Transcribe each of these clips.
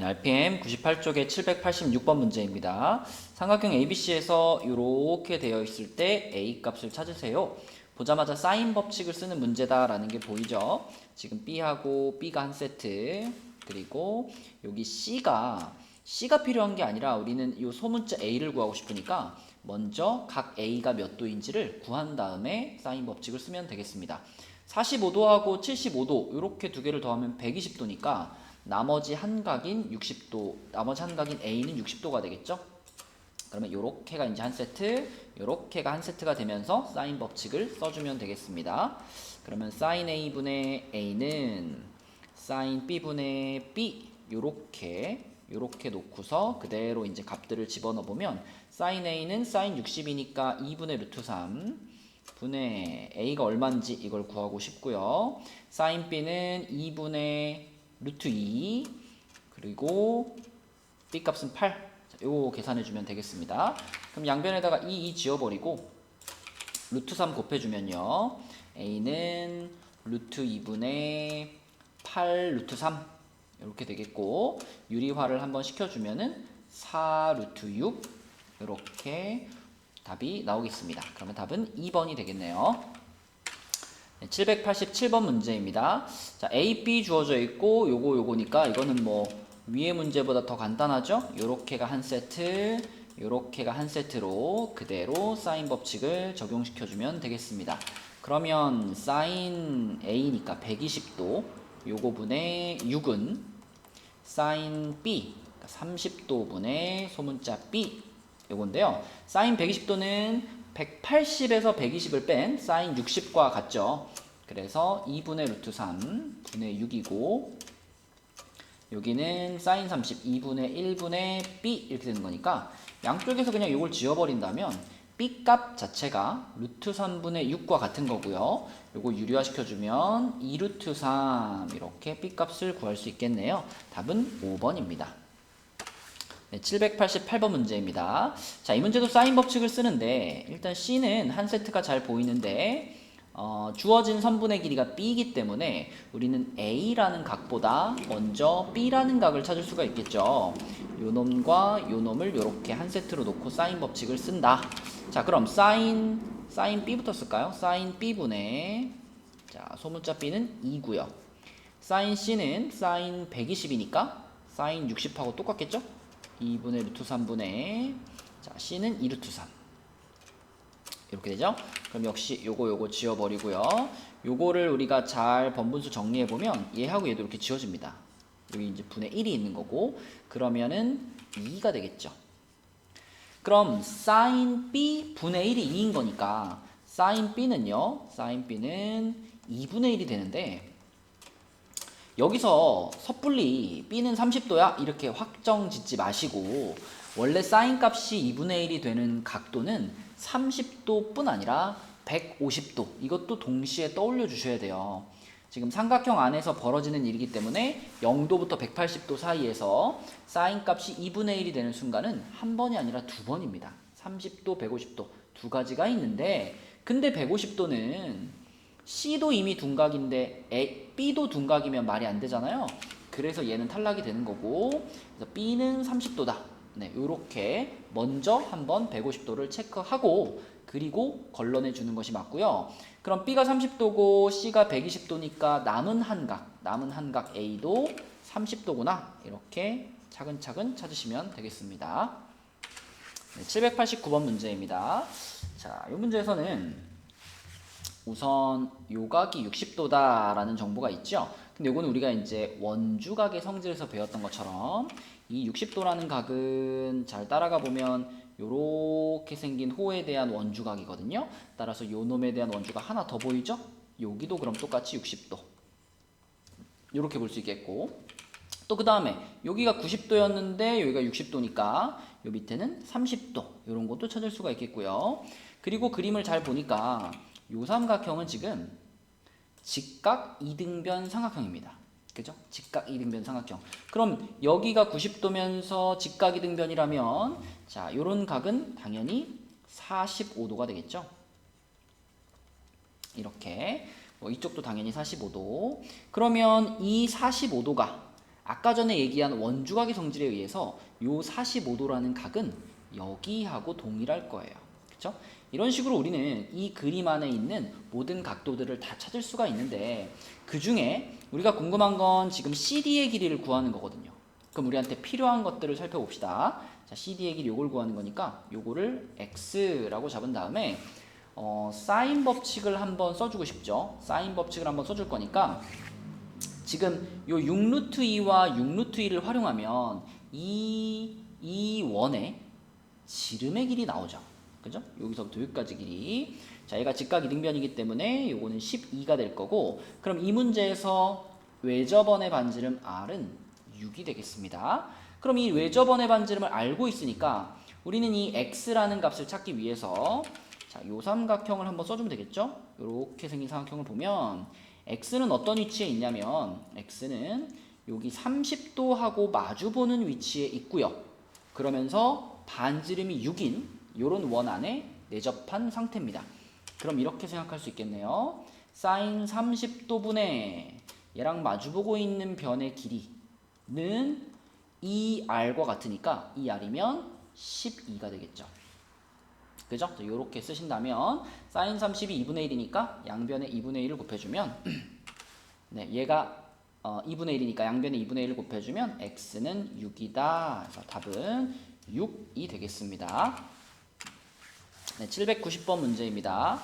RPM 98쪽의 786번 문제입니다. 삼각형 ABC에서 이렇게 되어 있을 때 A 값을 찾으세요. 보자마자 사인 법칙을 쓰는 문제다라는 게 보이죠? 지금 B하고 B가 한 세트, 그리고 여기 C가 필요한 게 아니라 우리는 이 소문자 A를 구하고 싶으니까 먼저 각 A가 몇 도인지를 구한 다음에 사인 법칙을 쓰면 되겠습니다. 45도하고 75도 이렇게 두 개를 더하면 120도니까 나머지 한 각인 A는 60도가 되겠죠? 그러면 요렇게가 이제 한 세트, 요렇게가 한 세트가 되면서 사인 법칙을 써주면 되겠습니다. 그러면 사인 A분의 A는 사인 B분의 B 요렇게 놓고서 그대로 이제 값들을 집어넣어 보면 사인 A는 사인 60이니까 2분의 루트 3 분의 A가 얼마인지 이걸 구하고 싶고요. 사인 B는 2분의 루트 2 그리고 B 값은 8. 요거 계산해주면 되겠습니다. 그럼 양변에다가 2 지워버리고 루트 3 곱해주면요. A는 루트 2분의 8 루트 3 이렇게 되겠고 유리화를 한번 시켜주면은 4 루트 6 이렇게 답이 나오겠습니다. 그러면 답은 2번이 되겠네요. 787번 문제입니다. 자, A, B 주어져 있고 요거니까 이거는 뭐 위의 문제보다 더 간단하죠? 요렇게가 한 세트, 요렇게가 한 세트로 그대로 사인 법칙을 적용시켜주면 되겠습니다. 그러면 사인 A니까 120도 요거 분의 6은 사인 B 30도 분의 소문자 B 요건데요. 사인 120도는 180에서 120을 뺀 사인 60과 같죠. 그래서 2분의 루트 3 분의 6이고 여기는 사인 30 2분의 1분의 B 이렇게 되는 거니까 양쪽에서 그냥 이걸 지워버린다면 B 값 자체가 루트 3분의 6과 같은 거고요. 요거 유리화 시켜주면 2 루트 3 이렇게 B 값을 구할 수 있겠네요. 답은 5번입니다. 네, 788번 문제입니다. 자, 이 문제도 사인 법칙을 쓰는데 일단 C는 한 세트가 잘 보이는데 주어진 선분의 길이가 B이기 때문에 우리는 A라는 각보다 먼저 B라는 각을 찾을 수가 있겠죠. 요 놈과 요 놈을 이렇게 한 세트로 놓고 사인 법칙을 쓴다. 자, 그럼 사인 B부터 쓸까요? 사인 B분의 자, 소문자 B는 2고요. 사인 C는 사인 120이니까 사인 60하고 똑같겠죠? 2분의 루트 3분의 자, C는 2 루트 3 이렇게 되죠? 그럼 역시 요거 지워버리고요. 요거를 우리가 잘 번분수 정리해보면 얘하고 얘도 이렇게 지워집니다. 여기 이제 분의 1이 있는 거고 그러면은 2가 되겠죠. 그럼 사인 B 분의 1이 2인 거니까 사인 B는요. 사인 B는 2분의 1이 되는데 여기서 섣불리 B는 30도야 이렇게 확정 짓지 마시고 원래 사인 값이 2분의 1이 되는 각도는 30도 뿐 아니라 150도 이것도 동시에 떠올려 주셔야 돼요. 지금 삼각형 안에서 벌어지는 일이기 때문에 0도부터 180도 사이에서 사인 값이 2분의 1이 되는 순간은 한 번이 아니라 두 번입니다. 30도, 150도 두 가지가 있는데 근데 150도는 C도 이미 둔각인데 B도 둔각이면 말이 안 되잖아요. 그래서 얘는 탈락이 되는 거고 그래서 B는 30도다. 네, 요렇게 먼저 한번 150도를 체크하고 그리고 걸러내 주는 것이 맞고요. 그럼 B가 30도고 C가 120도니까 남은 한 각 A도 30도구나. 이렇게 차근차근 찾으시면 되겠습니다. 네, 789번 문제입니다. 자, 이 문제에서는 우선 요각이 60도다라는 정보가 있죠. 근데 요거는 우리가 이제 원주각의 성질에서 배웠던 것처럼 이 60도라는 각은 잘 따라가 보면 요렇게 생긴 호에 대한 원주각이거든요. 따라서 요 놈에 대한 원주각 하나 더 보이죠? 여기도 그럼 똑같이 60도. 요렇게 볼 수 있겠고 또 그 다음에 여기가 90도였는데 여기가 60도니까 요 밑에는 30도 요런 것도 찾을 수가 있겠고요. 그리고 그림을 잘 보니까 요 삼각형은 지금 직각 이등변 삼각형입니다. 그죠? 직각 이등변 삼각형. 그럼 여기가 90도면서 직각 이등변이라면 자, 요런 각은 당연히 45도가 되겠죠? 이렇게 이쪽도 당연히 45도. 그러면 이 45도가 아까 전에 얘기한 원주각의 성질에 의해서 요 45도라는 각은 여기하고 동일할 거예요. 그쵸? 이런 식으로 우리는 이 그림 안에 있는 모든 각도들을 다 찾을 수가 있는데 그 중에 우리가 궁금한 건 지금 CD의 길이를 구하는 거거든요. 그럼 우리한테 필요한 것들을 살펴봅시다. 자, CD의 길이 요걸 구하는 거니까 요거를 X라고 잡은 다음에 사인 법칙을 한번 써주고 싶죠. 사인 법칙을 한번 써줄 거니까 지금 요 6루트 2와 6루트 2를 활용하면 이 원의 지름의 길이 나오죠. 그죠? 여기서부터 여기까지 길이. 자, 얘가 직각 이등변이기 때문에 요거는 12가 될 거고, 그럼 이 문제에서 외접원의 반지름 R은 6이 되겠습니다. 그럼 이 외접원의 반지름을 알고 있으니까 우리는 이 X라는 값을 찾기 위해서 자, 요 삼각형을 한번 써주면 되겠죠? 요렇게 생긴 삼각형을 보면 X는 어떤 위치에 있냐면 X는 여기 30도하고 마주보는 위치에 있고요. 그러면서 반지름이 6인 요런 원 안에 내접한 상태입니다. 그럼 이렇게 생각할 수 있겠네요. 사인 30도분의 얘랑 마주보고 있는 변의 길이는 2R과 같으니까 2R이면 12가 되겠죠. 그죠? 이렇게 쓰신다면 사인 30이 2분의 1이니까 양변에 2분의 1을 곱해주면 네, 얘가 2분의 1이니까 양변에 2분의 1을 곱해주면 x는 6이다. 그래서 답은 6이 되겠습니다. 네, 790번 문제입니다.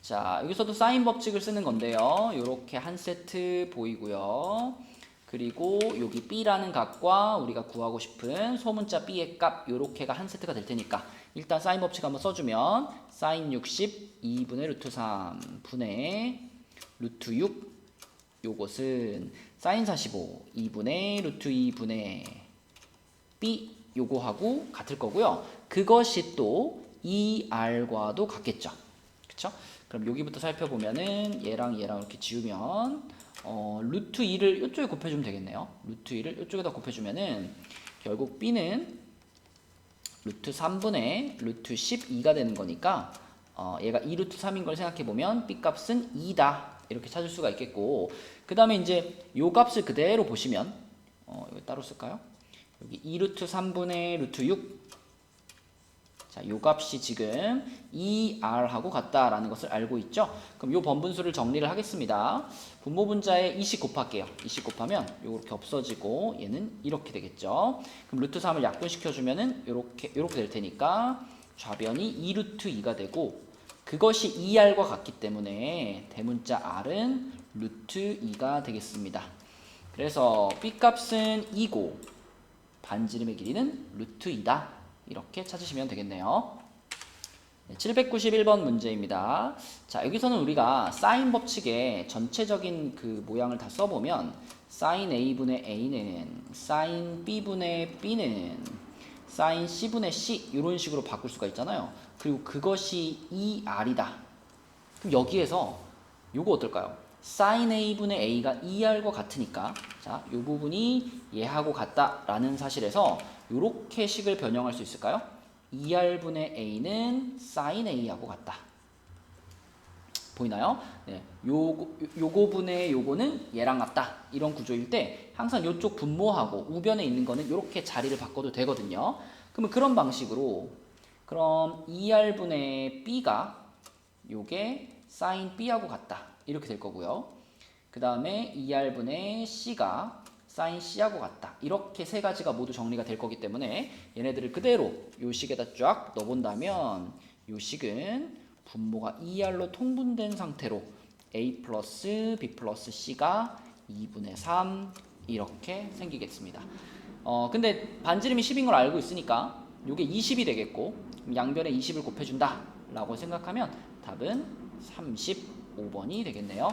자, 여기서도 사인 법칙을 쓰는 건데요. 이렇게 한 세트 보이고요. 그리고 여기 B라는 각과 우리가 구하고 싶은 소문자 B의 값 요렇게가 한 세트가 될 테니까 일단 사인 법칙 한번 써주면 사인 60 2분의 루트 3 분의 루트 6 요것은 사인 45 2분의 루트 2 분의 B 요거하고 같을 거고요. 그것이 또 2R과도 같겠죠. 그쵸? 그럼 여기부터 살펴보면은 얘랑 이렇게 지우면 루트 2를 이쪽에 곱해주면 되겠네요. 루트 2를 이쪽에다 곱해주면은 결국 B는 루트 3분의 루트 12가 되는 거니까 얘가 2루트 3인 걸 생각해보면 B 값은 2다 이렇게 찾을 수가 있겠고, 그 다음에 이제 요 값을 그대로 보시면 이거 따로 쓸까요? 여기 2루트 3분의 루트 6 자, 요 값이 지금 2R하고 같다라는 것을 알고 있죠? 그럼 요 번분수를 정리를 하겠습니다. 분모 분자에 20 곱할게요. 20 곱하면 요렇게 없어지고 얘는 이렇게 되겠죠? 그럼 루트 3을 약분시켜주면은 요렇게 될 테니까 좌변이 2루트 2가 되고 그것이 2R과 같기 때문에 대문자 R은 루트 2가 되겠습니다. 그래서 B 값은 2고 반지름의 길이는 루트 2다. 이렇게 찾으시면 되겠네요. 791번 문제입니다. 자, 여기서는 우리가 사인 법칙의 전체적인 그 모양을 다 써보면 사인 A분의 A는 사인 B분의 B는 사인 C분의 C 이런 식으로 바꿀 수가 있잖아요. 그리고 그것이 2R이다. 그럼 여기에서 요거 어떨까요? 사인 A분의 A가 2R과 같으니까 자, 요 부분이 얘하고 같다라는 사실에서 요렇게 식을 변형할 수 있을까요? 2R분의 A는 사인 A하고 같다. 보이나요? 네, 요거분의 요거는 얘랑 같다. 이런 구조일 때 항상 요쪽 분모하고 우변에 있는 거는 요렇게 자리를 바꿔도 되거든요. 그러면 그런 방식으로 그럼 2R분의 B가 요게 사인 B하고 같다. 이렇게 될 거고요. 그 다음에 2R분의 C가 사인 C하고 같다. 이렇게 세 가지가 모두 정리가 될 거기 때문에 얘네들을 그대로 요 식에다 쫙 넣어본다면 요 식은 분모가 2R로 통분된 상태로 A 플러스 B 플러스 C가 2분의 3 이렇게 생기겠습니다. 근데 반지름이 10인 걸 알고 있으니까 요게 20이 되겠고 양변에 20을 곱해준다 라고 생각하면 답은 35번이 되겠네요.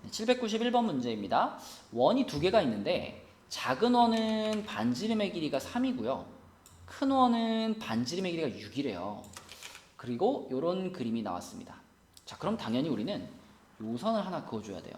791번 문제입니다. 원이 두 개가 있는데 작은 원은 반지름의 길이가 3이고요. 큰 원은 반지름의 길이가 6이래요. 그리고 이런 그림이 나왔습니다. 자, 그럼 당연히 우리는 요 선을 하나 그어줘야 돼요.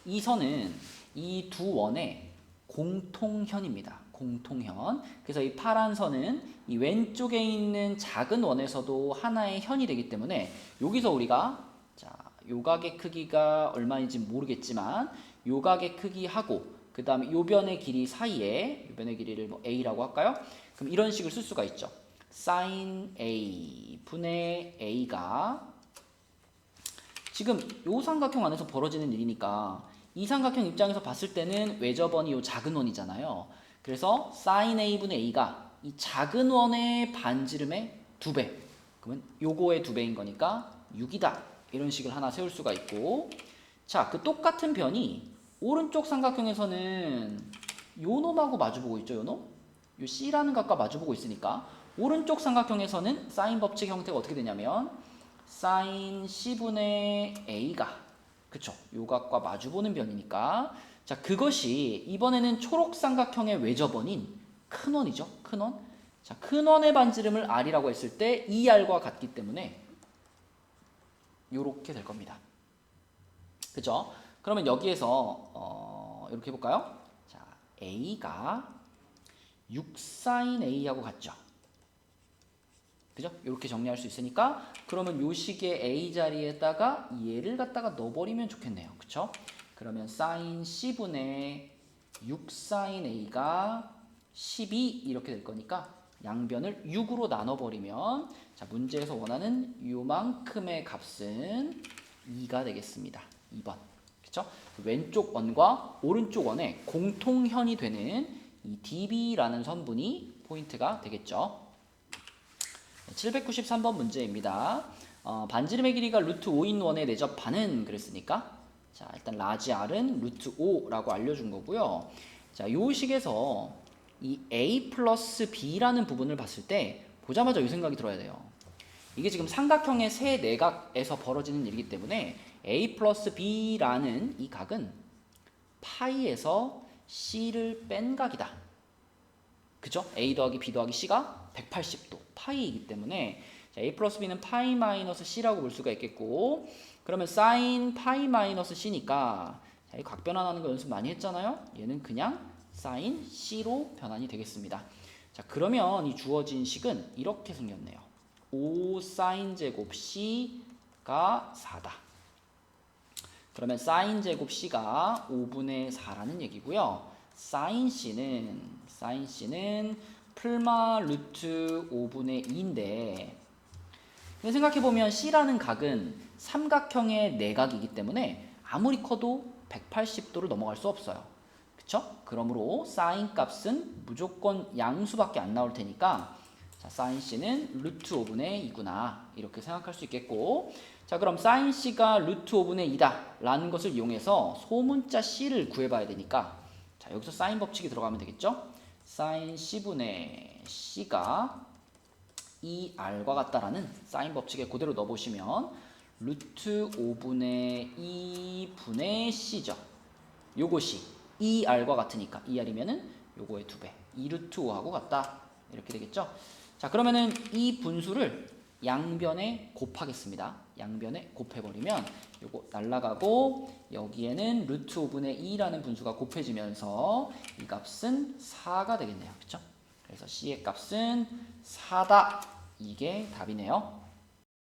이 선은 이 두 원의 공통현입니다. 공통현. 그래서 이 파란 선은 이 왼쪽에 있는 작은 원에서도 하나의 현이 되기 때문에 여기서 우리가 자, 요각의 크기가 얼마인지 모르겠지만 요각의 크기하고 그 다음에 요 변의 길이 사이에 요 변의 길이를 뭐 a라고 할까요? 그럼 이런 식을 쓸 수가 있죠. sin a 분의 a가 지금 요 삼각형 안에서 벌어지는 일이니까 이 삼각형 입장에서 봤을 때는 외접원이 요 작은 원이잖아요. 그래서 sin a분의 a가 이 작은 원의 반지름의 2배. 그러면 요거의 2배인 거니까 6이다. 이런 식을 하나 세울 수가 있고, 자, 그 똑같은 변이 오른쪽 삼각형에서는 요 놈하고 마주보고 있죠. 요 놈? 요 C라는 각과 마주보고 있으니까 오른쪽 삼각형에서는 사인 법칙 형태가 어떻게 되냐면 sin C분의 A가 그쵸? 요 각과 마주보는 변이니까 자 그것이 이번에는 초록 삼각형의 외접원인 큰 원이죠. 큰 원. 자, 큰 원의 반지름을 R이라고 했을 때 2R과 같기 때문에 요렇게 될 겁니다. 그죠? 그러면 여기에서 이렇게 해볼까요? 자, A가 6sin A하고 같죠? 그죠? 이렇게 정리할 수 있으니까 그러면 요 식의 A 자리에다가 얘를 갖다가 넣어버리면 좋겠네요. 그쵸? 그러면 sin C분의 6sin A가 12 이렇게 될 거니까 양변을 6으로 나눠버리면 자 문제에서 원하는 요만큼의 값은 2가 되겠습니다. 2번. 그쵸? 왼쪽 원과 오른쪽 원의 공통현이 되는 이 DB라는 선분이 포인트가 되겠죠. 793번 문제입니다. 반지름의 길이가 루트 5인 원의 내접반은 그랬으니까 자 일단 라지 R은 루트 5라고 알려준 거고요. 자, 요 식에서 이 A 플러스 B라는 부분을 봤을 때 보자마자 이 생각이 들어야 돼요. 이게 지금 삼각형의 세 내각에서 벌어지는 일이기 때문에 A 플러스 B라는 이 각은 파이에서 C를 뺀 각이다. 그죠? A 더하기 B 더하기 C가 180도 파이이기 때문에 자, A 플러스 B는 파이 마이너스 C라고 볼 수가 있겠고 그러면 사인 파이 마이너스 C니까 자, 이 각 변환하는 거 연습 많이 했잖아요. 얘는 그냥 사인 C로 변환이 되겠습니다. 자 그러면 이 주어진 식은 이렇게 생겼네요. 5 사인 제곱 C가 4다. 그러면 사인 제곱 C가 5분의 4라는 얘기고요. 사인 C는 풀마 루트 5분의 2인데 생각해보면 C라는 각은 삼각형의 내각이기 때문에 아무리 커도 180도를 넘어갈 수 없어요. 그쵸? 그러므로 사인 값은 무조건 양수밖에 안 나올 테니까 자, 사인 C는 루트 5분의 2구나 이렇게 생각할 수 있겠고 자 그럼 사인 C가 루트 5분의 2다 라는 것을 이용해서 소문자 C를 구해봐야 되니까 자 여기서 사인 법칙이 들어가면 되겠죠? 사인 C분의 C가 2R과 같다라는 사인 법칙에 그대로 넣어보시면 루트 5분의 2분의 C죠. 요것이 2R과 같으니까 2R이면은 요거의 2배 2루트 5하고 같다 이렇게 되겠죠. 자 그러면은 이 분수를 양변에 곱하겠습니다. 양변에 곱해버리면 요거 날라가고 여기에는 루트 5분의 2라는 분수가 곱해지면서 이 값은 4가 되겠네요. 그쵸? 그래서 C의 값은 4다. 이게 답이네요.